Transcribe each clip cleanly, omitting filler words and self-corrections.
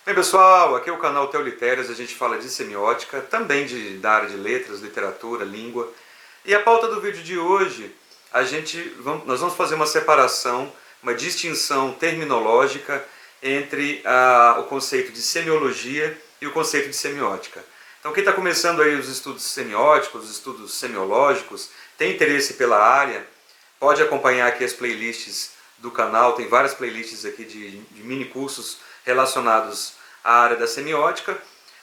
Bem pessoal, aqui é o canal Teolitérias, a gente fala de semiótica, também da área de letras, literatura, língua. E a pauta do vídeo de hoje, nós vamos fazer uma separação, uma distinção terminológica entre o conceito de semiologia e o conceito de semiótica. Então quem está começando aí os estudos semióticos, os estudos semiológicos, tem interesse pela área, pode acompanhar aqui as playlists do canal, tem várias playlists aqui de mini cursos relacionados à área da semiótica,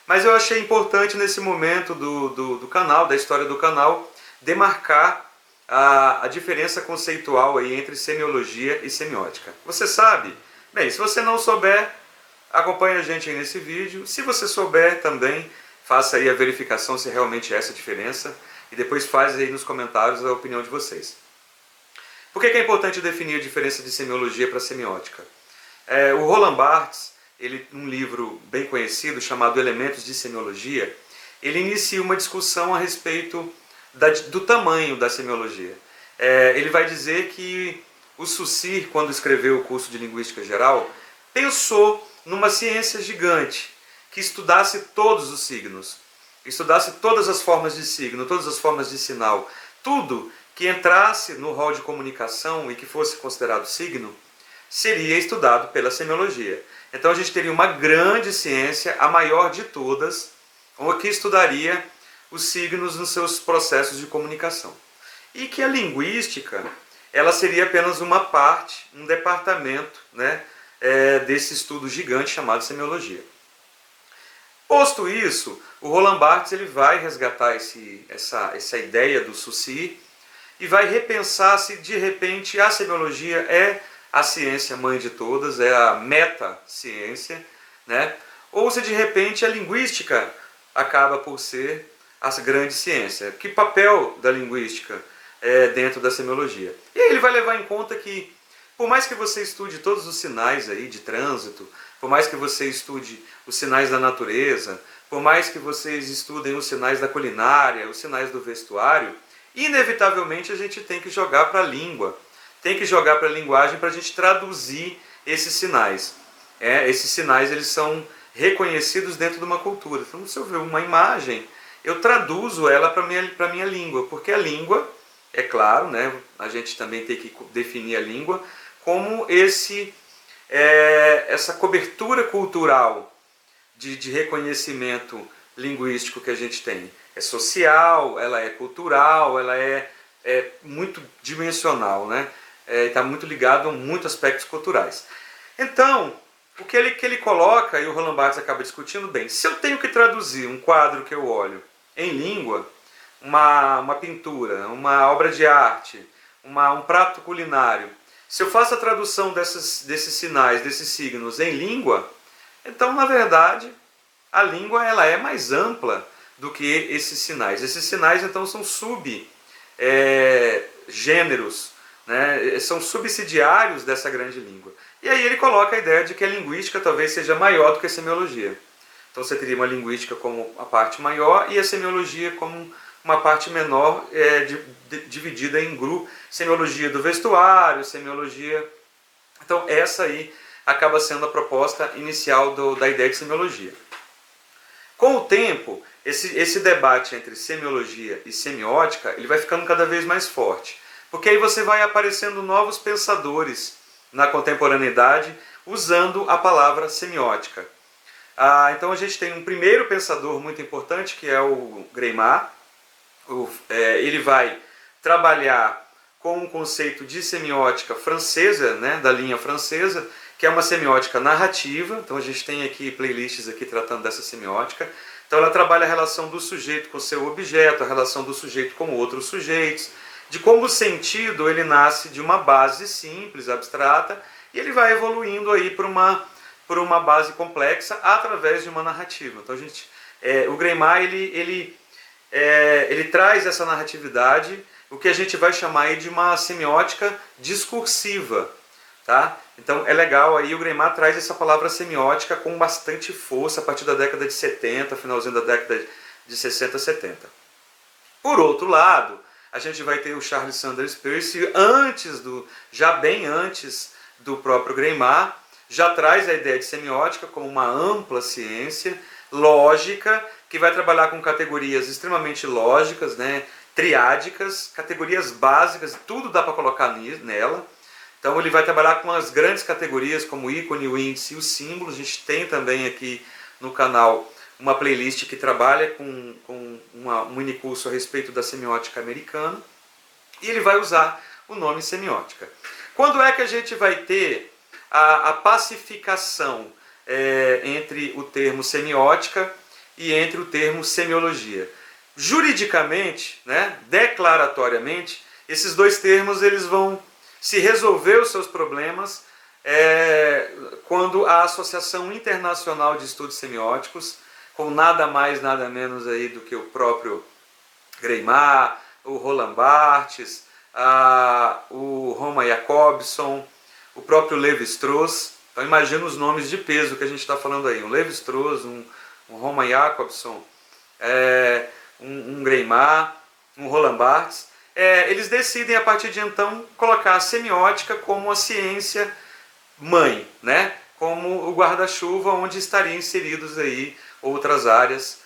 mas eu achei importante nesse momento do canal, da história do canal, demarcar a diferença conceitual aí entre semiologia e semiótica. Você sabe? Bem, se você não souber, acompanhe a gente aí nesse vídeo. Se você souber também, faça aí a verificação se realmente é essa a diferença e depois faz aí nos comentários a opinião de vocês. Por que é importante definir a diferença de semiologia para semiótica? O Roland Barthes, num livro bem conhecido chamado Elementos de Semiologia, ele inicia uma discussão a respeito do tamanho da semiologia. Ele vai dizer que o Saussure, quando escreveu o curso de Linguística Geral, pensou numa ciência gigante que estudasse todos os signos, estudasse todas as formas de signo, todas as formas de sinal, tudo que entrasse no rol de comunicação e que fosse considerado signo, seria estudado pela semiologia. Então a gente teria uma grande ciência, a maior de todas, que estudaria os signos nos seus processos de comunicação. E que a linguística, ela seria apenas uma parte, um departamento, né, desse estudo gigante chamado semiologia. Posto isso, o Roland Barthes ele vai resgatar essa ideia do Saussure e vai repensar se de repente a semiologia é a ciência mãe de todas, é a meta-ciência, né? Ou se de repente a linguística acaba por ser a grande ciência. Que papel da linguística dentro da semiologia? E aí ele vai levar em conta que, por mais que você estude todos os sinais aí de trânsito, por mais que você estude os sinais da natureza, por mais que vocês estudem os sinais da culinária, os sinais do vestuário, inevitavelmente a gente tem que jogar para a língua, tem que jogar para a linguagem para a gente traduzir esses sinais. Esses sinais eles são reconhecidos dentro de uma cultura. Então, se eu ver uma imagem, eu traduzo ela para a minha língua, porque a língua, é claro, né, a gente também tem que definir a língua como essa cobertura cultural de reconhecimento linguístico que a gente tem. É social, ela é cultural, ela é muito dimensional, né? Está muito ligado a muitos aspectos culturais. Então, o que ele coloca, e o Roland Barthes acaba discutindo bem, se eu tenho que traduzir um quadro que eu olho em língua, uma pintura, uma obra de arte, um prato culinário, se eu faço a tradução desses sinais, desses signos em língua, então, na verdade, a língua ela é mais ampla do que esses sinais. Esses sinais, então, são subgêneros, né? São subsidiários dessa grande língua. E aí ele coloca a ideia de que a linguística talvez seja maior do que a semiologia. Então você teria uma linguística como a parte maior e a semiologia como uma parte menor, dividida em grupos. Semiologia do vestuário, semiologia... Então essa aí acaba sendo a proposta inicial da ideia de semiologia. Com o tempo, esse debate entre semiologia e semiótica ele vai ficando cada vez mais forte. Porque aí você vai aparecendo novos pensadores na contemporaneidade usando a palavra semiótica. Então a gente tem um primeiro pensador muito importante que é o Greimat. Ele vai trabalhar com um conceito de semiótica francesa, né, da linha francesa, que é uma semiótica narrativa. Então a gente tem aqui playlists aqui tratando dessa semiótica. Então ela trabalha a relação do sujeito com o seu objeto, a relação do sujeito com outros sujeitos, de como o sentido ele nasce de uma base simples, abstrata, e ele vai evoluindo aí por uma base complexa através de uma narrativa. Então o Greimat ele traz essa narratividade, o que a gente vai chamar aí de uma semiótica discursiva, tá? Então é legal aí o Greimat traz essa palavra semiótica com bastante força a partir da década de 70, finalzinho da década de 60, 70. Por outro lado, a gente vai ter o Charles Sanders Peirce já bem antes do próprio Greimat, já traz a ideia de semiótica como uma ampla ciência lógica, que vai trabalhar com categorias extremamente lógicas, né, triádicas, categorias básicas, tudo dá para colocar nela. Então ele vai trabalhar com as grandes categorias como o ícone, o índice e o símbolo. A gente tem também aqui no canal uma playlist que trabalha com um minicurso a respeito da semiótica americana. E ele vai usar o nome semiótica. Quando é que a gente vai ter a pacificação entre o termo semiótica e entre o termo semiologia? Juridicamente, né, declaratoriamente, esses dois termos eles vão se resolver os seus problemas quando a Associação Internacional de Estudos Semióticos, com nada mais, nada menos aí do que o próprio Greimar, o Roland Barthes, o Roman Jakobson, o próprio Levi-Strauss. Então imagina os nomes de peso que a gente está falando aí. Um Levi-Strauss, um Roman Jakobson, um Greimar, um Roland Barthes. Eles decidem a partir de então colocar a semiótica como a ciência mãe, né? Como o guarda-chuva onde estariam inseridos aí outras áreas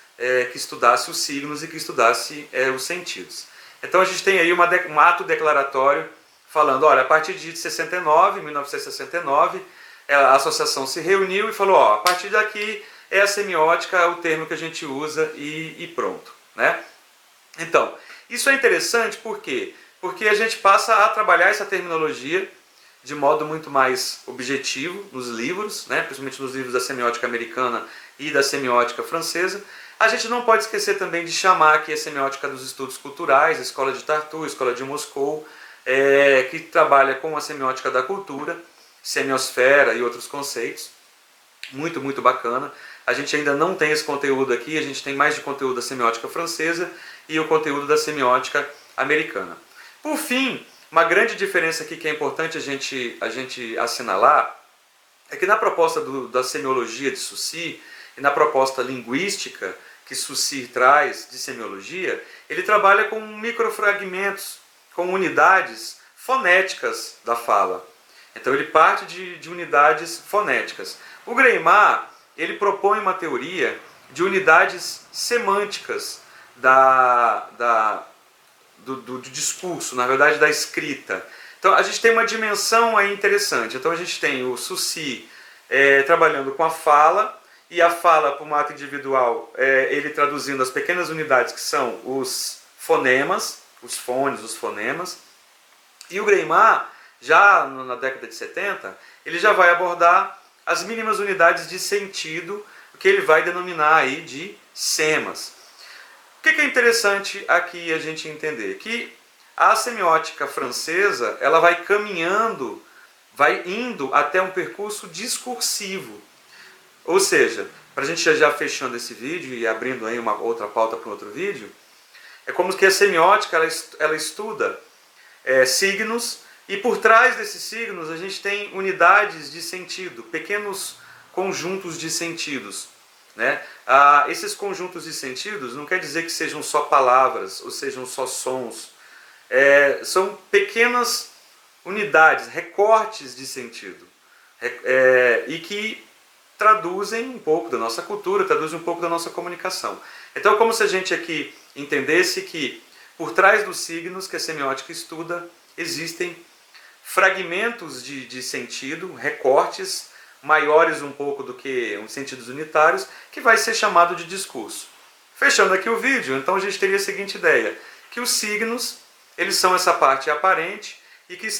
que estudasse os signos e que estudasse os sentidos. Então a gente tem aí um ato declaratório falando, olha, a partir de 1969, a associação se reuniu e falou, ó, a partir daqui é a semiótica, o termo que a gente usa e pronto, né? Então, isso é interessante por quê? Porque a gente passa a trabalhar essa terminologia de modo muito mais objetivo nos livros, né? Principalmente nos livros da semiótica americana e da semiótica francesa. A gente não pode esquecer também de chamar aqui a semiótica dos estudos culturais, a Escola de Tartu, a Escola de Moscou, que trabalha com a semiótica da cultura, semiosfera e outros conceitos. Muito, muito bacana. A gente ainda não tem esse conteúdo aqui, a gente tem mais de conteúdo da semiótica francesa e o conteúdo da semiótica americana. Por fim, uma grande diferença aqui que é importante a gente assinalar é que na proposta da semiologia de Saussure e na proposta linguística que Saussure traz de semiologia, ele trabalha com microfragmentos, com unidades fonéticas da fala. Então ele parte de unidades fonéticas. O Greimar, ele propõe uma teoria de unidades semânticas do discurso, na verdade da escrita. Então a gente tem uma dimensão aí interessante. Então a gente tem o Saussure trabalhando com a fala, e a fala para o ato individual, ele traduzindo as pequenas unidades que são os fonemas, os fones, os fonemas. E o Greimar, já na década de 70, ele já vai abordar as mínimas unidades de sentido, o que ele vai denominar aí de semas. O que é interessante aqui a gente entender? Que a semiótica francesa, ela vai caminhando, vai indo até um percurso discursivo. Ou seja, para a gente já fechando esse vídeo e abrindo aí uma outra pauta para um outro vídeo, é como que a semiótica ela estuda signos, e por trás desses signos a gente tem unidades de sentido, pequenos conjuntos de sentidos, né? Esses conjuntos de sentidos não quer dizer que sejam só palavras ou sejam só sons, são pequenas unidades, recortes de sentido, e que traduzem um pouco da nossa cultura, traduzem um pouco da nossa comunicação. Então é como se a gente aqui entendesse que por trás dos signos que a semiótica estuda existem fragmentos de sentido, recortes maiores um pouco do que os sentidos unitários, que vai ser chamado de discurso. Fechando aqui o vídeo, então a gente teria a seguinte ideia, que os signos, eles são essa parte aparente, e que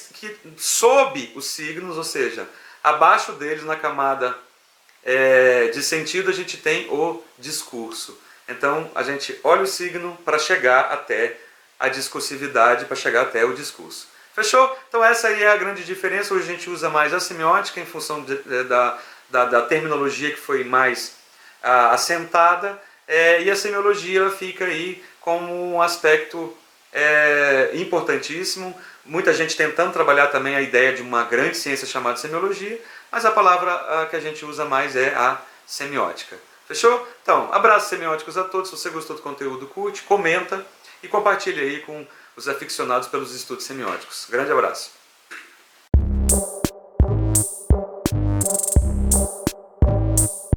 sob os signos, ou seja, abaixo deles na camada de sentido, a gente tem o discurso. Então a gente olha o signo para chegar até a discursividade, para chegar até o discurso. Fechou? Então essa aí é a grande diferença. Hoje a gente usa mais a semiótica em função da terminologia que foi mais assentada, e a semiologia ela fica aí como um aspecto importantíssimo. Muita gente tentando trabalhar também a ideia de uma grande ciência chamada semiologia, mas a palavra que a gente usa mais é a semiótica. Fechou? Então, abraços semióticos a todos. Se você gostou do conteúdo, curte, comenta e compartilha aí com os aficionados pelos estudos semióticos. Grande abraço.